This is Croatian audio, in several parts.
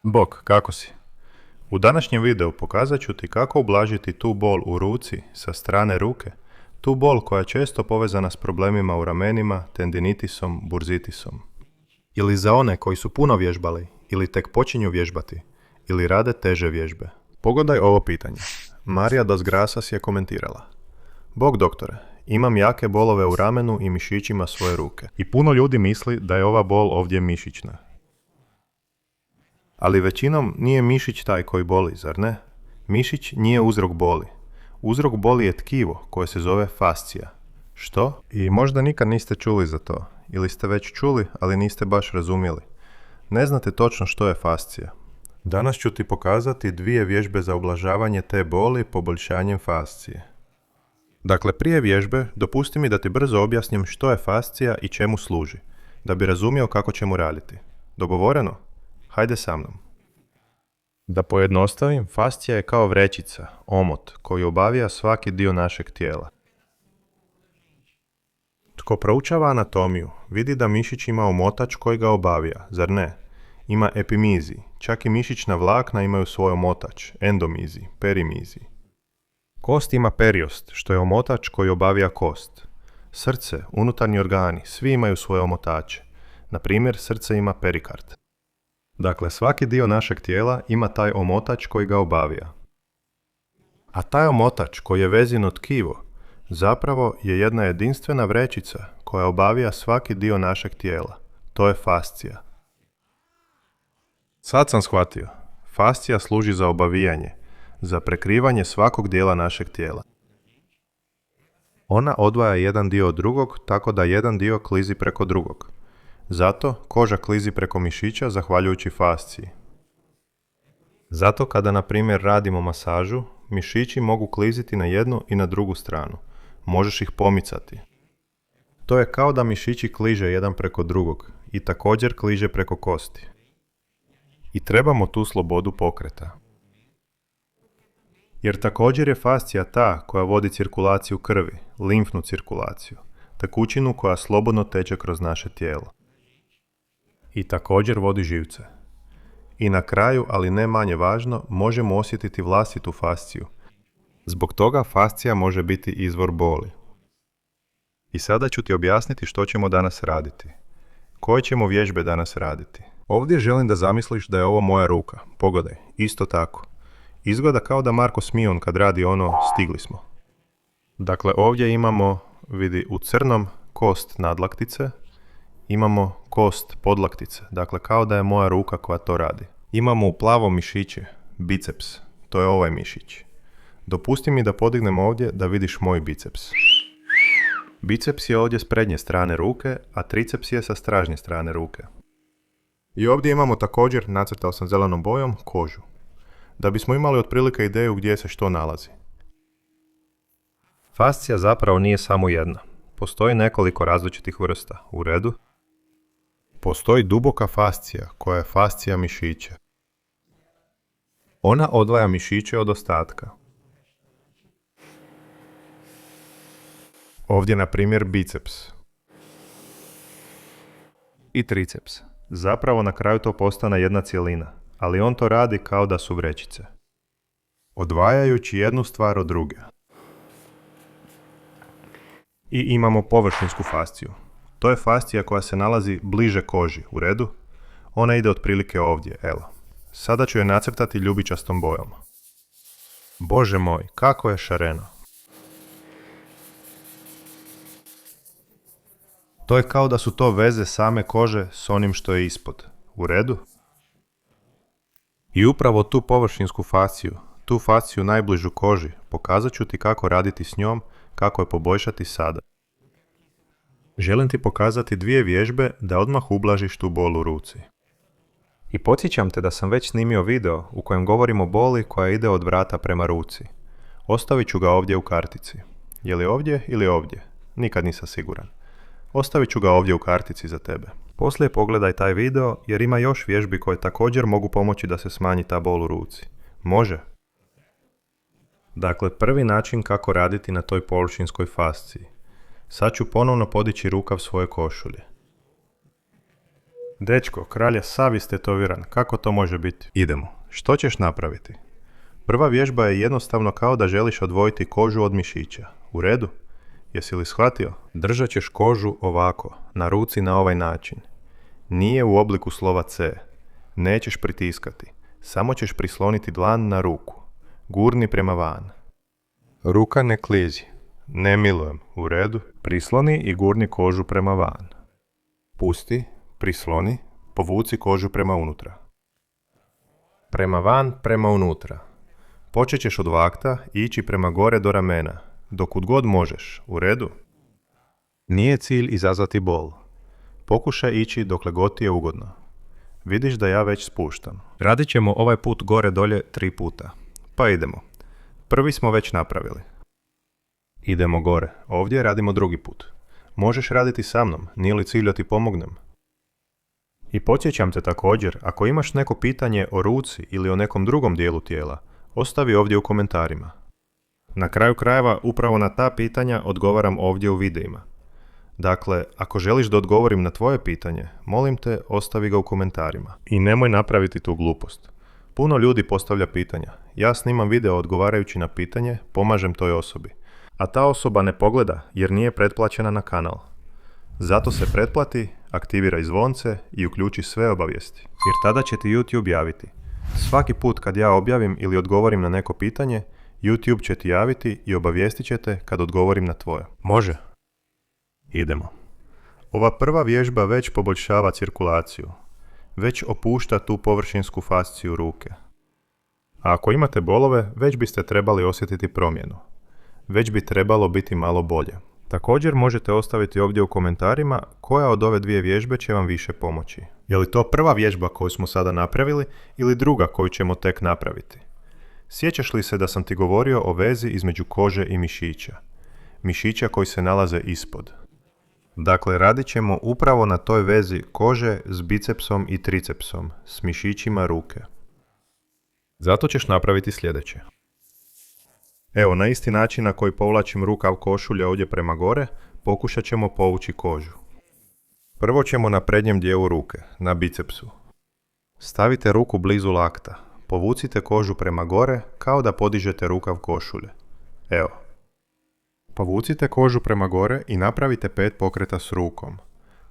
Bok, kako si? U današnjem videu pokazat ću ti kako ublažiti tu bol u ruci sa strane ruke, tu bol koja je često povezana s problemima u ramenima, tendinitisom, burzitisom. Ili za one koji su puno vježbali, ili tek počinju vježbati, ili rade teže vježbe. Pogodaj ovo pitanje. Marija dos Grasas je komentirala: Bog doktore, imam jake bolove u ramenu i mišićima svoje ruke. I puno ljudi misli da je ova bol ovdje mišićna. Ali većinom nije mišić taj koji boli, zar ne? Mišić nije uzrok boli. Uzrok boli je tkivo koje se zove fascija. Što? I možda nikad niste čuli za to. Ili ste već čuli, ali niste baš razumjeli. Ne znate točno što je fascija. Danas ću ti pokazati 2 vježbe za ublažavanje te boli poboljšanjem fascije. Dakle, prije vježbe dopusti mi da ti brzo objasnim što je fascija i čemu služi, da bi razumio kako ćemo raditi. Dogovoreno? Hajde sa mnom. Da pojednostavim, fascija je kao vrećica, omot, koji obavija svaki dio našeg tijela. Tko proučava anatomiju, vidi da mišić ima omotač koji ga obavija, zar ne? Ima epimizij, čak i mišićna vlakna imaju svoj omotač, endomizij, perimizij. Kost ima periost, što je omotač koji obavija kost. Srce, unutarnji organi, svi imaju svoje omotače. Na primjer, srce ima perikard. Dakle, svaki dio našeg tijela ima taj omotač koji ga obavija. A taj omotač koji je vezino tkivo, zapravo je jedna jedinstvena vrećica koja obavija svaki dio našeg tijela. To je fascija. Sad sam shvatio. Fascija služi za obavijanje, za prekrivanje svakog dijela našeg tijela. Ona odvaja jedan dio od drugog, tako da jedan dio klizi preko drugog. Zato koža klizi preko mišića zahvaljujući fasciji. Zato kada, na primjer, radimo masažu, mišići mogu kliziti na jednu i na drugu stranu. Možeš ih pomicati. To je kao da mišići kliže jedan preko drugog i također kliže preko kosti. I trebamo tu slobodu pokreta. Jer također je fascija ta koja vodi cirkulaciju krvi, limfnu cirkulaciju, tekućinu koja slobodno teče kroz naše tijelo. I također vodi živce. I na kraju, ali ne manje važno, možemo osjetiti vlastitu fasciju. Zbog toga fascija može biti izvor boli. I sada ću ti objasniti što ćemo danas raditi. Koje ćemo vježbe danas raditi? Ovdje želim da zamisliš da je ovo moja ruka. Pogledaj, isto tako. Izgleda kao da Marko Smion kad radi ono stigli smo. Dakle, ovdje imamo, vidi, u crnom kost nadlaktice, imamo kost podlaktice, dakle kao da je moja ruka koja to radi. Imamo u plavom mišiće, biceps, to je ovaj mišić. Dopusti mi da podignem ovdje da vidiš moj biceps. Biceps je ovdje s prednje strane ruke, a triceps je sa stražnje strane ruke. I ovdje imamo također, nacrtao sam zelenom bojom, kožu. Da bismo imali otprilike ideju gdje se što nalazi. Fascija zapravo nije samo jedna. Postoji nekoliko različitih vrsta. U redu? Postoji duboka fascija, koja je fascija mišića. Ona odvaja mišiće od ostatka. Ovdje, na primjer, biceps. I triceps. Zapravo na kraju to postane jedna cjelina, ali on to radi kao da su vrećice. Odvajajući jednu stvar od druge. I imamo površinsku fasciju. To je fascija koja se nalazi bliže koži, u redu? Ona ide otprilike ovdje, evo. Sada ću je nacrtati ljubičastom bojom. Bože moj, kako je šareno. To je kao da su to veze same kože s onim što je ispod, u redu? I upravo tu površinsku fasciju, tu fasciju najbližu koži, pokazat ću ti kako raditi s njom, kako je poboljšati sada. Želim ti pokazati 2 vježbe da odmah ublažiš tu bol u ruci. I podsjećam te da sam već snimio video u kojem govorim o boli koja ide od vrata prema ruci. Ostavit ću ga ovdje u kartici. Je li ovdje ili ovdje? Nikad nisam siguran. Ostavit ću ga ovdje u kartici za tebe. Poslije pogledaj taj video jer ima još vježbi koje također mogu pomoći da se smanji ta bol u ruci. Može? Dakle, prvi način kako raditi na toj površinskoj fasciji. Sad ću ponovno podići rukav svoje košulje. Dečko, kralj je sav istetoviran, kako to može biti? Idemo. Što ćeš napraviti? Prva vježba je jednostavno kao da želiš odvojiti kožu od mišića. U redu? Jesi li shvatio? Držat ćeš kožu ovako, na ruci na ovaj način. Nije u obliku slova C. Nećeš pritiskati. Samo ćeš prisloniti dlan na ruku. Gurni prema van. Ruka ne klizi. Ne milujem. U redu? Prisloni i gurni kožu prema van. Pusti, prisloni, povuci kožu prema unutra. Prema van, prema unutra. Počet ćeš od lakta i ići prema gore do ramena, dokud god možeš. U redu? Nije cilj izazvati bol. Pokušaj ići dokle god ti je ugodno. Vidiš da ja već spuštam. Radit ćemo ovaj put gore dolje 3 puta. Pa idemo. Prvi smo već napravili. Idemo gore. Ovdje radimo drugi put. Možeš raditi sa mnom, nije li cilj da ti pomognem? I podsjećam te također, ako imaš neko pitanje o ruci ili o nekom drugom dijelu tijela, ostavi ovdje u komentarima. Na kraju krajeva, upravo na ta pitanja odgovaram ovdje u videima. Dakle, ako želiš da odgovorim na tvoje pitanje, molim te, ostavi ga u komentarima. I nemoj napraviti tu glupost. Puno ljudi postavlja pitanja. Ja snimam video odgovarajući na pitanje, pomažem toj osobi. A ta osoba ne pogleda jer nije pretplaćena na kanal. Zato se pretplati, aktiviraj zvonce i uključi sve obavijesti. Jer tada će ti YouTube javiti. Svaki put kad ja objavim ili odgovorim na neko pitanje, YouTube će ti javiti i obavijestit će te kad odgovorim na tvoje. Može? Idemo. Ova prva vježba već poboljšava cirkulaciju. Već opušta tu površinsku fasciju ruke. A ako imate bolove, već biste trebali osjetiti promjenu. Već bi trebalo biti malo bolje. Također možete ostaviti ovdje u komentarima koja od ove dvije vježbe će vam više pomoći. Je li to prva vježba koju smo sada napravili ili druga koju ćemo tek napraviti? Sjećaš li se da sam ti govorio o vezi između kože i mišića? Mišića koji se nalaze ispod. Dakle, radit ćemo upravo na toj vezi kože s bicepsom i tricepsom, s mišićima ruke. Zato ćeš napraviti sljedeće. Evo, na isti način na koji povlačim rukav košulje ovdje prema gore, pokušat ćemo povući kožu. Prvo ćemo na prednjem dijelu ruke, na bicepsu. Stavite ruku blizu lakta. Povucite kožu prema gore kao da podižete rukav košulje. Evo. Povucite kožu prema gore i napravite 5 pokreta s rukom.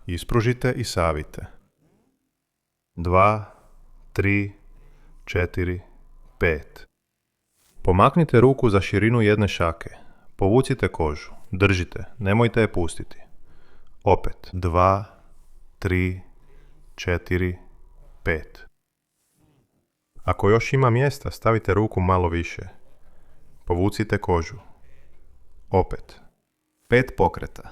Ispružite i savite. 2, 3, 4, 5. Pomaknite ruku za širinu jedne šake. Povucite kožu. Držite, nemojte je pustiti. Opet. 2, 3, 4, 5. Ako još ima mjesta, stavite ruku malo više. Povucite kožu. Opet. 5 pokreta.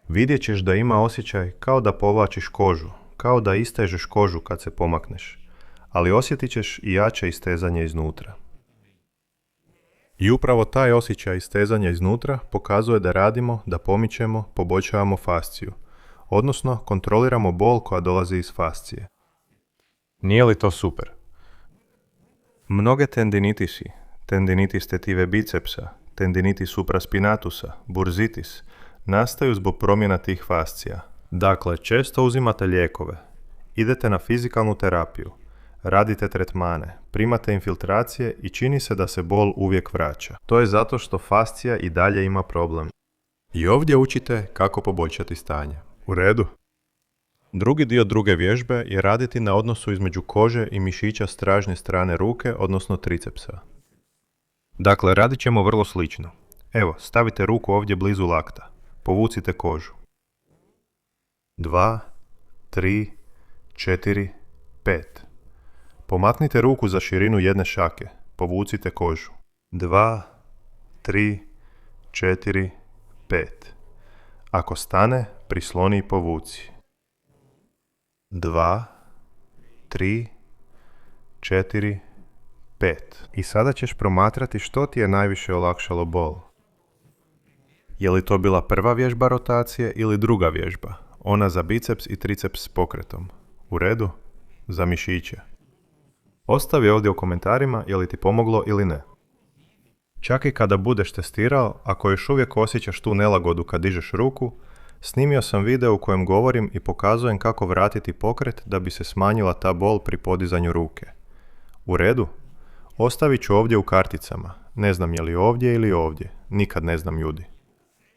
Vidjet ćeš da ima osjećaj kao da povlačiš kožu, kao da istežeš kožu kad se pomakneš, ali osjetit ćeš i jače istezanje iznutra. I upravo taj osjećaj istezanja iznutra pokazuje da radimo, da pomičemo, poboljšavamo fasciju, odnosno kontroliramo bol koja dolazi iz fascije. Nije li to super? Mnoge tendinitisi, tendinitis tetive bicepsa, tendinitis supraspinatusa, burzitis, nastaju zbog promjena tih fascija. Dakle, često uzimate lijekove, idete na fizikalnu terapiju, radite tretmane, primate infiltracije i čini se da se bol uvijek vraća. To je zato što fascija i dalje ima problem. I ovdje učite kako poboljšati stanje. U redu? Drugi dio druge vježbe je raditi na odnosu između kože i mišića stražnje strane ruke, odnosno tricepsa. Dakle, radit ćemo vrlo slično. Evo, stavite ruku ovdje blizu lakta. Povucite kožu. 2, 3, 4, 5. Pomaknite ruku za širinu jedne šake. Povucite kožu. 2, 3, 4, 5. Ako stane, prisloni i povuci. 2, 3, 4, 5. I sada ćeš promatrati što ti je najviše olakšalo bol. Je li to bila prva vježba rotacije ili druga vježba? Ona za biceps i triceps s pokretom. U redu? Za mišiće. Ostavi ovdje u komentarima je li ti pomoglo ili ne. Čak i kada budeš testirao, ako još uvijek osjećaš tu nelagodu kad dižeš ruku, Snimio sam video u kojem govorim i pokazujem kako vratiti pokret da bi se smanjila ta bol pri podizanju ruke. U redu? Ostavit ću ovdje u karticama. Ne znam je li ovdje ili ovdje. Nikad ne znam, ljudi.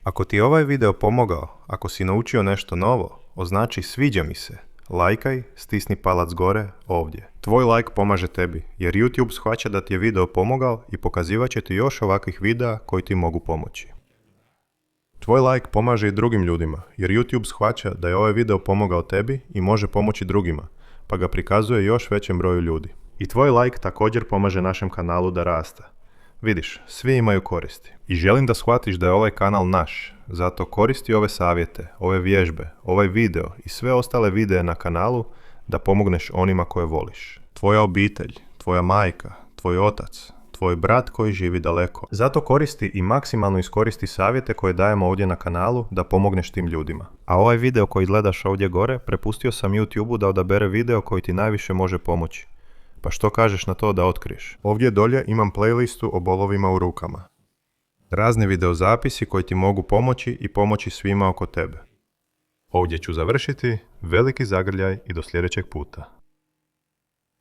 Ako ti je ovaj video pomogao, ako si naučio nešto novo, označi sviđa mi se. Lajkaj, stisni palac gore, ovdje. Tvoj like pomaže tebi, jer YouTube shvaća da ti je video pomogao i pokazivat će ti još ovakvih videa koji ti mogu pomoći. Tvoj like pomaže i drugim ljudima, jer YouTube shvaća da je ovaj video pomogao tebi i može pomoći drugima, pa ga prikazuje još većem broju ljudi. I tvoj like također pomaže našem kanalu da raste. Vidiš, svi imaju koristi. I želim da shvatiš da je ovaj kanal naš, zato koristi ove savjete, ove vježbe, ovaj video i sve ostale videe na kanalu da pomogneš onima koje voliš. Tvoja obitelj, tvoja majka, tvoj otac, tvoj brat koji živi daleko. Zato koristi i maksimalno iskoristi savjete koje dajemo ovdje na kanalu da pomogneš tim ljudima. A ovaj video koji gledaš ovdje gore prepustio sam YouTubeu da odabere video koji ti najviše može pomoći. Pa što kažeš na to da otkriješ? Ovdje dolje imam playlistu o bolovima u rukama. Razni videozapisi koji ti mogu pomoći i pomoći svima oko tebe. Ovdje ću završiti, veliki zagrljaj i do sljedećeg puta.